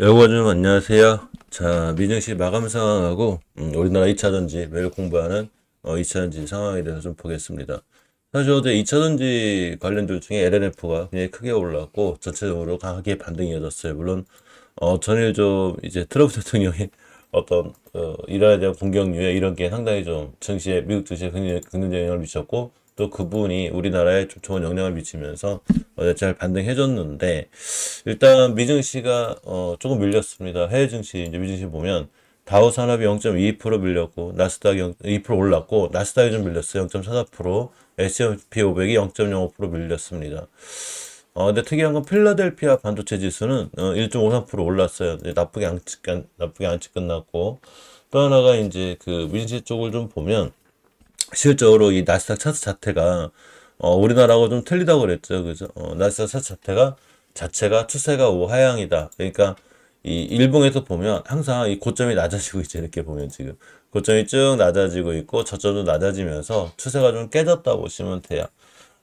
여러분 안녕하세요. 자, 미증시 마감 상황하고 우리나라 2차전지 매일 공부하는 2차전지 상황에 대해서 좀 보겠습니다. 사실 어제 2차전지 관련주 중에 LNF가 굉장히 크게 올랐고 전체적으로 강하게 반등이 이어졌어요. 물론 전일 좀 이제 트럼프 대통령이 어떤 이란에 대한 공격 유예 이런 게 상당히 좀 증시에 미국 증시에 긍정적인 영향을 미쳤고 또 그분이 우리나라에 좀 좋은 영향을 미치면서 어제 잘 반등해줬는데 일단 미증시가 조금 밀렸습니다. 해외 증시 이제 미증시 보면 다우 산업이 0.22% 밀렸고 나스닥이 2% 올랐고 나스닥이 좀 밀렸어요. 0.44%, S&P 500이 0.05% 밀렸습니다. 근데 특이한 건 필라델피아 반도체 지수는 1.53% 올랐어요. 이제 나쁘게 안 끝났고 또 하나가 이제 그 민시 쪽을 좀 보면 실적으로 이 나스닥 차트 자체가 우리나라하고 좀 틀리다고 그랬죠. 그죠? 나스닥 차트 자체가 추세가 우하향이다. 그러니까 이 일봉에서 보면 항상 이 고점이 낮아지고 있죠. 이렇게 보면 지금 고점이 쭉 낮아지고 있고 저점도 낮아지면서 추세가 좀 깨졌다 보시면 돼요.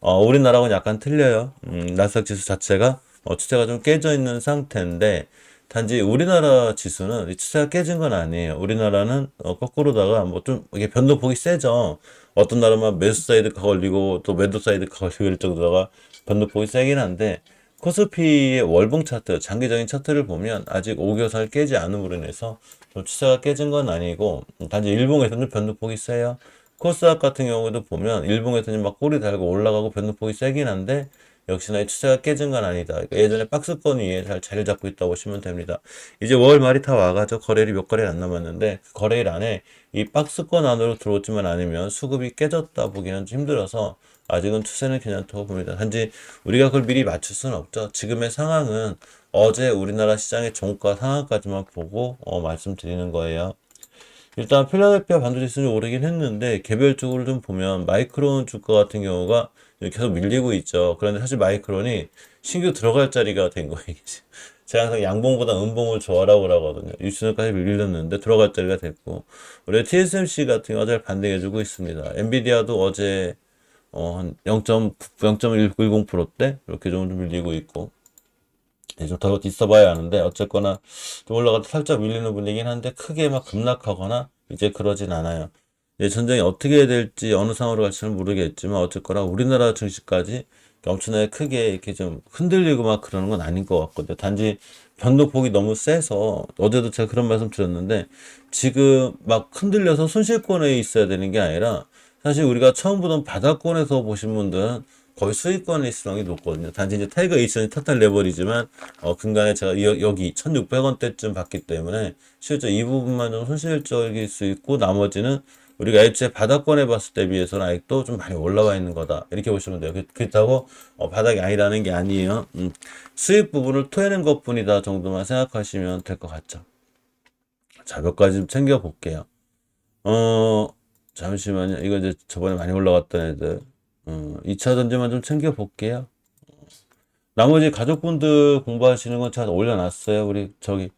우리나라하고는 약간 틀려요. 나스닥 지수 자체가 추세가 좀 깨져 있는 상태인데 단지 우리나라 지수는 이 추세가 깨진 건 아니에요. 우리나라는 거꾸로다가 뭐 좀 이게 변동폭이 세죠. 어떤 나라만 매수 사이드가 걸리고 또 매도 사이드가 걸리고 이럴 정도다가 변동폭이 세긴 한데 코스피의 월봉 차트, 장기적인 차트를 보면 아직 5개월 깨지 않음으로 인해서 좀 추세가 깨진 건 아니고 단지 일봉에서는 변동폭이 세요. 코스닥 같은 경우도 보면 일봉에서는 막 꼬리 달고 올라가고 변동폭이 세긴 한데 역시나 이 추세가 깨진 건 아니다. 그러니까 예전에 박스권 위에 잘 자리 잡고 있다고 보시면 됩니다. 이제 월 말이 다 와가지고 거래일이 몇 거래일 안 남았는데 그 거래일 안에 이 박스권 안으로 들어오지만 않으면 수급이 깨졌다 보기는 좀 힘들어서 아직은 추세는 괜찮다고 봅니다. 단지 우리가 그걸 미리 맞출 수는 없죠. 지금의 상황은 어제 우리나라 시장의 종가 상황까지만 보고 말씀드리는 거예요. 일단 필라델피아 반도체 수준이 오르긴 했는데 개별적으로 좀 보면 마이크론 주가 같은 경우가 계속 밀리고 있죠. 그런데 사실 마이크론이 신규 들어갈 자리가 된 거예요. 제가 항상 양봉보다 음봉을 좋아라고 하거든요. 유치선까지 밀렸는데 들어갈 자리가 됐고 우리 TSMC 같은 경우가 잘 반등해주고 있습니다. 엔비디아도 어제 한 0.10%대 이렇게 좀 밀리고 있고 더 있어봐야 하는데 어쨌거나 좀 올라가도 살짝 밀리는 분위기긴 한데 크게 막 급락하거나 이제 그러진 않아요. 이제 전쟁이 어떻게 될지 어느 상황으로 갈지는 모르겠지만 어쨌거나 우리나라 증시까지 엄청나게 크게 이렇게 좀 흔들리고 막 그러는 건 아닌 것 같거든요. 단지 변동폭이 너무 세서 어제도 제가 그런 말씀 드렸는데 지금 막 흔들려서 손실권에 있어야 되는 게 아니라 사실 우리가 처음 보던 바닥권에서 보신 분들은 거의 수익권일 수량이 높거든요. 단지 이제 타이거 에이션이 탓탈 내버리지만 근간에 제가 여기 1,600원대쯤 봤기 때문에 실제 이 부분만 좀 손실적일 수 있고 나머지는 우리가 애초에 바닥권에 봤을 때 비해서는 아직도 좀 많이 올라와 있는 거다. 이렇게 보시면 돼요. 그렇다고 바닥이 아니라는 게 아니에요. 수익 부분을 토해낸 것뿐이다 정도만 생각하시면 될 것 같죠. 자, 몇 가지 좀 챙겨 볼게요. 어, 잠시만요. 이거 이제 저번에 많이 올라갔던 애들. 2차 전지만 좀 챙겨 볼게요. 나머지 가족분들 공부하시는 건 잘 올려놨어요. 우리 저기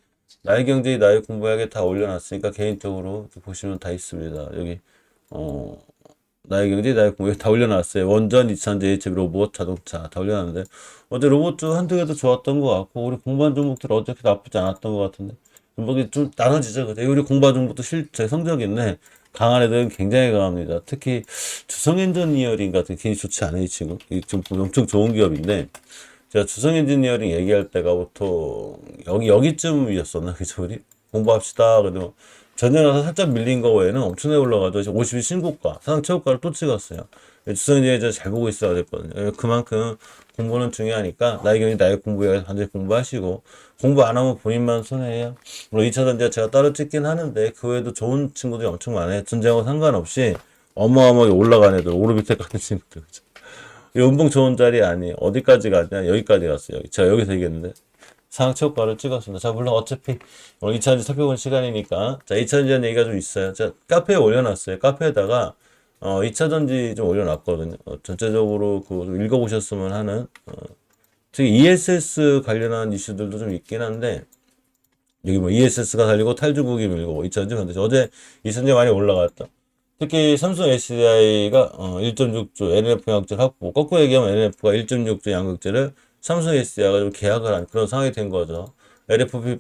나의 경제 나의 공부하게 다 올려놨으니까 개인적으로 보시면 다 있습니다. 여기 어 나의 경제 나의 공부에 다 올려놨어요. 원전, 이차전지, HB, 로봇, 자동차 다 올려놨는데 어제 로봇주 한두 개도 좋았던 것 같고 우리 공부한 종목들 어저께 나쁘지 않았던 것 같은데 좀 나눠지죠. 그죠? 우리 공부한 종목도 실제 성적인데 강한 애들은 굉장히 강합니다. 특히 주성엔지니어링 같은 게 좋지 않아요, 지금. 이게 좀 엄청 좋은 기업인데 제가 주성 엔지니어링 얘기할 때가 보통 여기쯤이었었나 그죠 우리 공부합시다 그래도 전년 와서 살짝 밀린 거 외에는 엄청나게 올라가도 50일 신고가 사상 최고가를 또 찍었어요. 주성 엔지니어 잘 보고 있어야 됐거든요. 그만큼 공부는 중요하니까 나의 경우 나의 공부에 반드시 공부하시고 공부 안 하면 본인만 손해예요. 물론 2차 전지가 제가 따로 찍긴 하는데 그 외에도 좋은 친구들이 엄청 많아요. 전쟁하고 상관없이 어마어마하게 올라간 애들 오르비텍 같은 친구들 그죠? 연봉 좋은 자리 아니에요. 어디까지 가냐? 여기까지 갔어요. 제가 여기서 얘기했는데. 상하 최고가를 찍었습니다. 자, 물론 어차피 오늘 2차전지 살펴본 시간이니까. 자, 2차전지 얘기가 좀 있어요. 자, 카페에 올려놨어요. 카페에다가, 2차전지 좀 올려놨거든요. 전체적으로 그거 좀 읽어보셨으면 하는, 특히 ESS 관련한 이슈들도 좀 있긴 한데, 여기 뭐 ESS가 달리고 탈중국이 밀고, 뭐 2차전지 반드시 어제 2차전지 많이 올라갔다. 특히 삼성 SDI가 1.6조 NF 양극재를 확보, 거꾸로 얘기하면 NF가 1.6조 양극재를 삼성 SDI가 좀 계약을 한 그런 상황이 된 거죠. LFP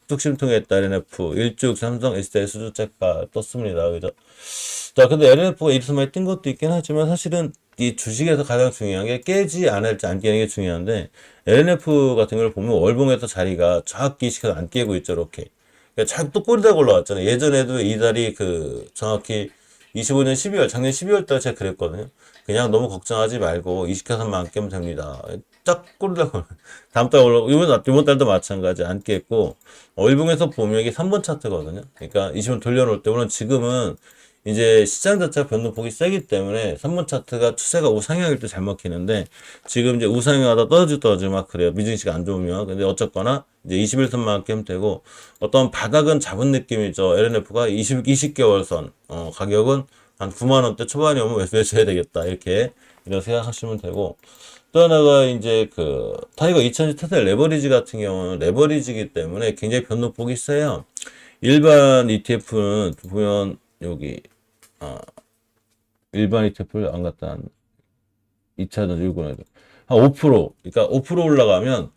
뚝심 통했다. LNF 1주 삼성 SDI 수주째가 떴습니다. 그죠? 자, 근데 LNF가 이렇게 많이 뜬 것도 있긴 하지만 사실은 이 주식에서 가장 중요한 게 깨지 않을지 안 깨는 게 중요한데 LNF 같은 걸 보면 월봉에서 자리가 정확히 시켜서 안 깨고 있죠. 이렇게. 그러니까 자꾸 또 꼬리다가 올라왔잖아요. 예전에도 이 달이 정확히 25년 12월, 작년 12월 달에 제가 그랬거든요. 그냥 너무 걱정하지 말고 20개선만 안 깨면 됩니다. 딱 꼬리다가 다음 달 올라오고, 이번 달도 마찬가지 안 깼고, 월봉에서 보면 이게 3번 차트거든요. 그러니까 20원 돌려놓을 때, 물론 지금은 이제 시장 자체가 변동폭이 세기 때문에 3번 차트가 추세가 우상향일 때 잘 먹히는데 지금 이제 우상향하다 떨어지고 막 그래요. 미증시가 안 좋으면. 근데 어쨌거나 이제 21선만 깨면 되고 어떤 바닥은 잡은 느낌이죠. LNF가 20개월 선 가격은 한 9만 원대 초반이 오면 매수해야 되겠다. 이렇게 생각하시면 되고 또 하나가 이제 타이거 2000 테슬라 레버리지 같은 경우는 레버리지이기 때문에 굉장히 변동폭이 세요. 일반 ETF는 보면 여기 일반 ETF를 안 갖다 한 2차전 일군에도 한 5%, 그러니까 5% 올라가면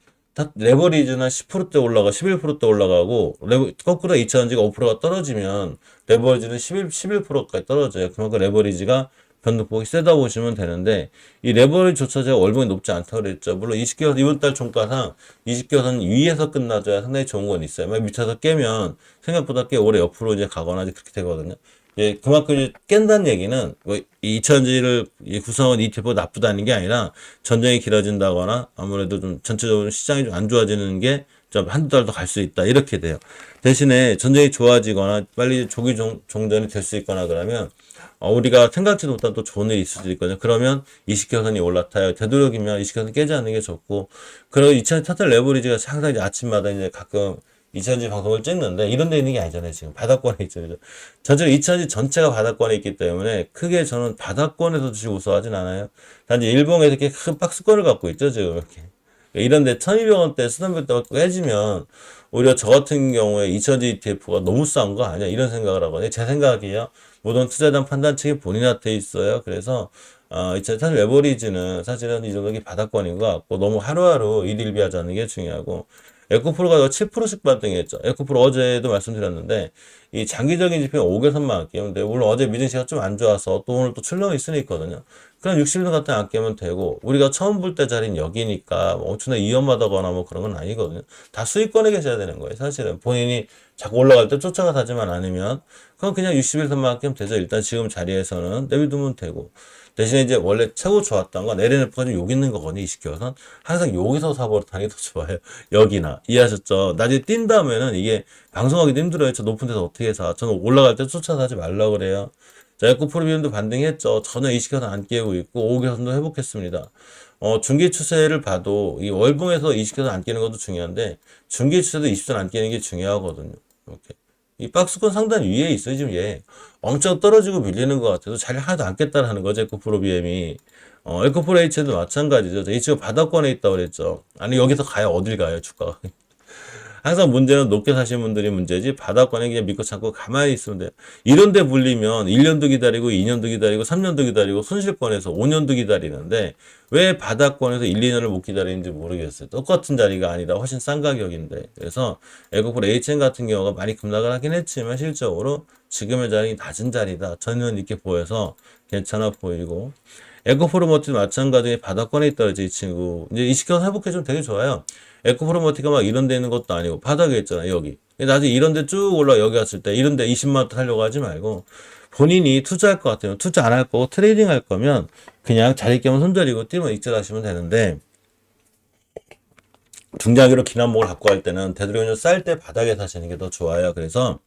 레버리지는 10%대 올라가 11%대 올라가고 거꾸로 2차전지가 5%가 떨어지면 레버리지는 11%까지 떨어져요. 그만큼 레버리지가 변동폭이 세다 보시면 되는데 이 레버리지조차 제가 월봉이 높지 않다고 그랬죠. 물론 20개월 이번 달 종가상 20개월선 위에서 끝나줘야 상당히 좋은 건 있어요. 밑에서 깨면 생각보다 꽤 오래 옆으로 이제 가거나 그렇게 되거든요. 예, 그만큼 이제 깬다는 얘기는 뭐 2차전지를 구성한 ETF가 나쁘다는 게 아니라 전쟁이 길어진다거나 아무래도 좀 전체적으로 시장이 좀 안 좋아지는 게 좀 한두 달 더 갈 수 있다 이렇게 돼요. 대신에 전쟁이 좋아지거나 빨리 조기 종전이 될 수 있거나 그러면 우리가 생각지도 못한 또 좋은 일이 있을 수 있거든요. 그러면 이식효선이 올라타요. 되도록이면 이식효선 깨지 않는 게 좋고 그리고 2차 타틀 레버리지가 항상 이제 아침마다 이제 가끔 2차전지 방송을 찍는데 이런 데 있는 게 아니잖아요. 지금 바닥권에 있죠. 전체로 2차전지 전체가 바닥권에 있기 때문에 크게 저는 바닥권에서 주식 우수하진 않아요. 단지 일봉에 이렇게 큰 박스권을 갖고 있죠. 지금 이렇게. 이런데 1200원대 수단별대 갖고 해지면 오히려 저 같은 경우에 2차전지 ETF가 너무 싼 거 아니야? 이런 생각을 하거든요. 제 생각이에요. 모든 투자단 판단책이 본인한테 있어요. 그래서 2차전지 레버리지는 사실은 이 정도 바닥권인 것 같고 너무 하루하루 일일비하지 않는 게 중요하고 에코프로가 7%씩 반등했죠. 에코프로 어제도 말씀드렸는데 이 장기적인 지표 5개선만 안 깨면 돼요. 물론 어제 미증시가 좀 안 좋아서 또 오늘 또 출렁이 있으니 있거든요. 그냥 60일 같은 안 깨면 되고 우리가 처음 볼 때 자리는 여기니까 엄청나게 위험하다거나 뭐 그런 건 아니거든요. 다 수익권에 계셔야 되는 거예요. 사실은 본인이 자꾸 올라갈 때 쫓아가 사지만 않으면 그냥 60일선만 깨면 되죠. 일단 지금 자리에서는 내비두면 되고 대신에 이제 원래 최고 좋았던 건 LNF가 좀 여기 있는 거거든요. 20개월선 항상 여기서 사버릇하는 게 더 좋아요. 여기나 이해하셨죠? 나중에 뛴 다음에는 이게 방송하기도 힘들어요. 저 높은 데서 어떻게 사? 저는 올라갈 때 쫓아 사지 말라고 그래요. 자, 에코프로비움도 반등했죠. 전혀 20개선 안 깨고 있고 5개선도 회복했습니다. 중기 추세를 봐도 이 월봉에서 20개선 안 깨는 것도 중요한데 중기 추세도 20선 안 깨는 게 중요하거든요. 이렇게. 이 박스권 상단 위에 있어요. 지금 얘 엄청 떨어지고 밀리는 것 같아서 자리 하나도 안 깼다라는 거죠. 에코프로비엠이. 에코프로 H도 마찬가지죠. H가 바닥권에 있다고 그랬죠. 아니 여기서 가야 어딜 가요 주가가. 항상 문제는 높게 사시는 분들이 문제지 바닥권에 그냥 믿고 참고 가만히 있으면 돼요. 이런 데 불리면 1년도 기다리고 2년도 기다리고 3년도 기다리고 손실권에서 5년도 기다리는데 왜 바닥권에서 1, 2년을 못 기다리는지 모르겠어요. 똑같은 자리가 아니라 훨씬 싼 가격인데 그래서 에코프로 HN 같은 경우가 많이 급락을 하긴 했지만 실적으로 지금의 자리는 낮은 자리다. 저는 이렇게 보여서 괜찮아 보이고 에코프로머티도 마찬가지로 바닥권에 있다지 이 친구. 이제 이 시간 회복해주면 되게 좋아요. 에코프로머티가 막 이런 데 있는 것도 아니고 바닥에 있잖아요. 여기. 나중에 이런 데 쭉 올라 여기 왔을 때 이런 데 20만 원 살려고 하지 말고 본인이 투자할 것 같아요. 투자 안 할 거고 트레이딩 할 거면 그냥 자리 깨면 손절이고 뛰면 익절하시면 되는데 중장기로 기난목을 갖고 갈 때는 되도록이면 쌀 때 바닥에 사시는 게 더 좋아요. 그래서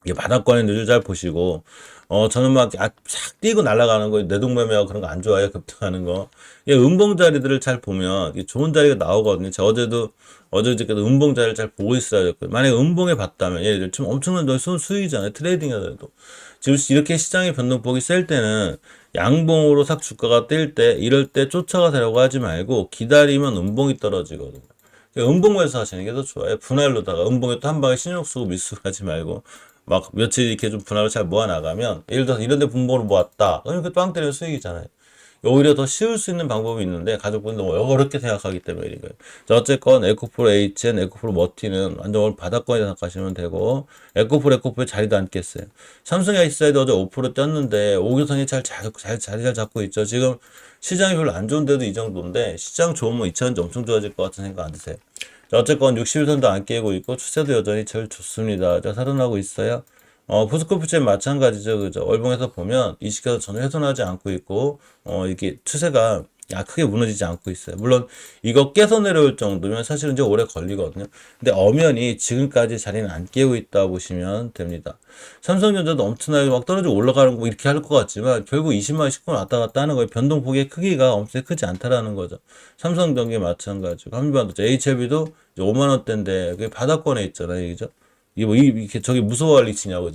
이게 바닥권의 누질 잘 보시고 저는 싹 뛰고 날아가는 거 내동매매하고 그런 거 안 좋아해요. 급등하는 거. 이 음봉 자리들을 잘 보면 좋은 자리가 나오거든요. 제가 어제도 음봉 자리를 잘 보고 있어야 됐거든요. 만약에 음봉에 봤다면 얘들 지금 엄청난 수익이잖아요. 트레이딩 하더라도 지금 이렇게 시장의 변동폭이 셀 때는 양봉으로 싹 주가가 뛸 때 이럴 때 쫓아가려고 하지 말고 기다리면 음봉이 떨어지거든요. 음봉에서 하시는 게 더 좋아요. 분할로다가 음봉에 또 한 방에 신경 쓰고 미수하지 말고 막 며칠 이렇게 좀 분할을 잘 모아 나가면 예를 들어서 이런 데 분봉을 모았다. 그러면 그 빵 때리면 수익이잖아요. 오히려 더 쉬울 수 있는 방법이 있는데 가족분들 너무 어렵게 생각하기 때문에 이런 거예요. 자, 어쨌건 에코프로 HN, 에코프로 머티는 완전 오늘 바닥권이라 생각하시면 되고 에코프로에 자리도 안 깼어요. 삼성 아이스라이드 어제 5% 뛰었는데 5교선이 자리 잘 잡고 있죠. 지금 시장이 별로 안 좋은데도 이 정도인데 시장 좋으면 2차전지 엄청 좋아질 것 같은 생각 안 드세요? 자, 어쨌건 61선도 안 깨고 있고 추세도 여전히 제일 좋습니다. 자, 살아나고 있어요. 포스코프처럼 마찬가지죠. 그죠? 월봉에서 보면 이 시가도 전혀 훼손하지 않고 있고, 이게 추세가 크게 무너지지 않고 있어요. 물론 이거 깨서 내려올 정도면 사실은 이제 오래 걸리거든요. 근데 엄연히 지금까지 자리는 안 깨고 있다 보시면 됩니다. 삼성전자도 엄청나게 막 떨어지고 올라가는 거 이렇게 할 것 같지만 결국 20만 원씩 왔다 갔다 하는 거예요. 변동폭의 크기가 엄청 크지 않다라는 거죠. 삼성전기 마찬가지고 한미반도체 HLB도 5만 원대인데 그게 바닥권에 있잖아요. 그죠? 이게 뭐 이렇게 저기 무서워할 리치냐고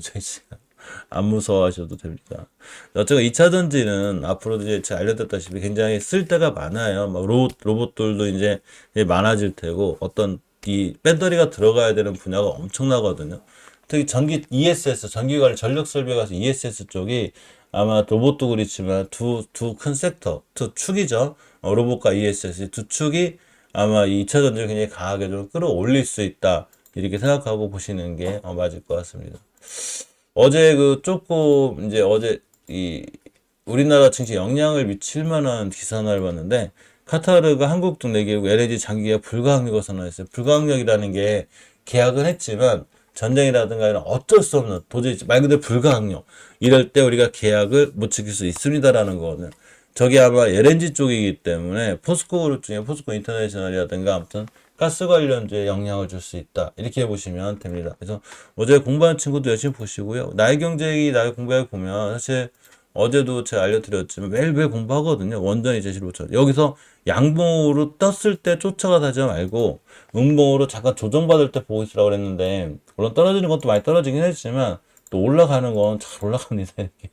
안 무서워하셔도 됩니다. 어쨌든 2차 전지는 앞으로도 이제 제가 알려드렸다시피 굉장히 쓸 데가 많아요. 막 로봇들도 이제 많아질 테고 어떤 이 배터리가 들어가야 되는 분야가 엄청나거든요. 특히 ESS, 전기관리 전력 설비에 가서 ESS 쪽이 아마 로봇도 그렇지만 두 큰 섹터, 두 축이죠. 로봇과 ESS 두 축이 아마 이 2차 전지를 굉장히 강하게 좀 끌어올릴 수 있다. 이렇게 생각하고 보시는 게 맞을 것 같습니다. 어제 조금 이제 어제 이 우리나라 증시에 영향을 미칠 만한 기사 하나를 봤는데 카타르가 한국동 내기고 LNG 장기계약 불가항력을 선언했어요. 불가항력이라는 게 계약은 했지만 전쟁이라든가 이런 어쩔 수 없는 도저히 말 그대로 불가항력 이럴 때 우리가 계약을 못 지킬 수 있습니다라는 거거든요. 저게 아마 LNG 쪽이기 때문에 포스코 그룹 중에 포스코 인터내셔널이라든가 아무튼 가스 관련주에 영향을 줄 수 있다. 이렇게 보시면 됩니다. 그래서 어제 공부하는 친구도 열심히 보시고요. 나의 경제기, 나의 공부해 보면 사실 어제도 제가 알려드렸지만 매일매일 공부하거든요. 원전이 제시를 못쳐 여기서 양봉으로 떴을 때 쫓아가서 하지 말고 음봉으로 잠깐 조정받을 때 보고 있으라고 그랬는데 물론 떨어지는 것도 많이 떨어지긴 했지만 또 올라가는 건 잘 올라갑니다. 이렇게.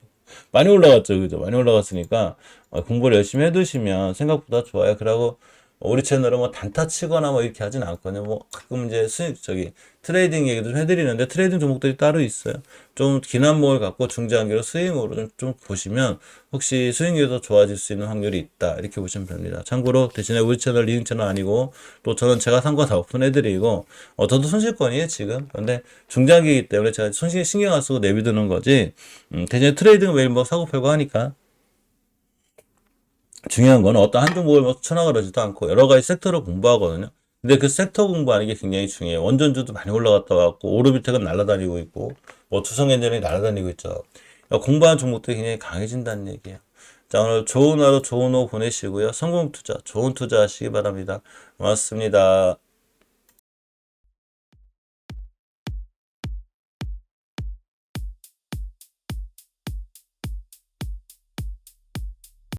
많이 올라갔죠. 그죠? 많이 올라갔으니까 공부를 열심히 해두시면 생각보다 좋아요. 그러고 우리 채널은 뭐 단타 치거나 뭐 이렇게 하진 않거든요. 뭐 가끔 이제 트레이딩 얘기도 좀 해드리는데 트레이딩 종목들이 따로 있어요. 좀 기난목을 갖고 중장기로 스윙으로 좀 보시면 혹시 수익률이 더 좋아질 수 있는 확률이 있다. 이렇게 보시면 됩니다. 참고로 대신에 우리 채널 리딩 채널 아니고 또 저는 제가 상관 다 오픈해드리고 저도 손실권이에요 지금. 그런데 중장기이기 때문에 제가 신경 안 쓰고 내비두는 거지. 대신에 트레이딩은 매일 뭐 사고 팔고 하니까 중요한 건 어떤 한 종목을 뭐 쳐나가지도 않고 여러 가지 섹터를 공부하거든요. 근데 그 섹터 공부하는 게 굉장히 중요해요. 원전주도 많이 올라갔다 왔고 오르비텍은 날아다니고 있고 뭐 투성엔진이 날아다니고 있죠. 그러니까 공부하는 종목들이 굉장히 강해진다는 얘기예요. 자, 오늘 좋은 하루 좋은 오후 보내시고요. 성공 투자, 좋은 투자 하시기 바랍니다. 고맙습니다.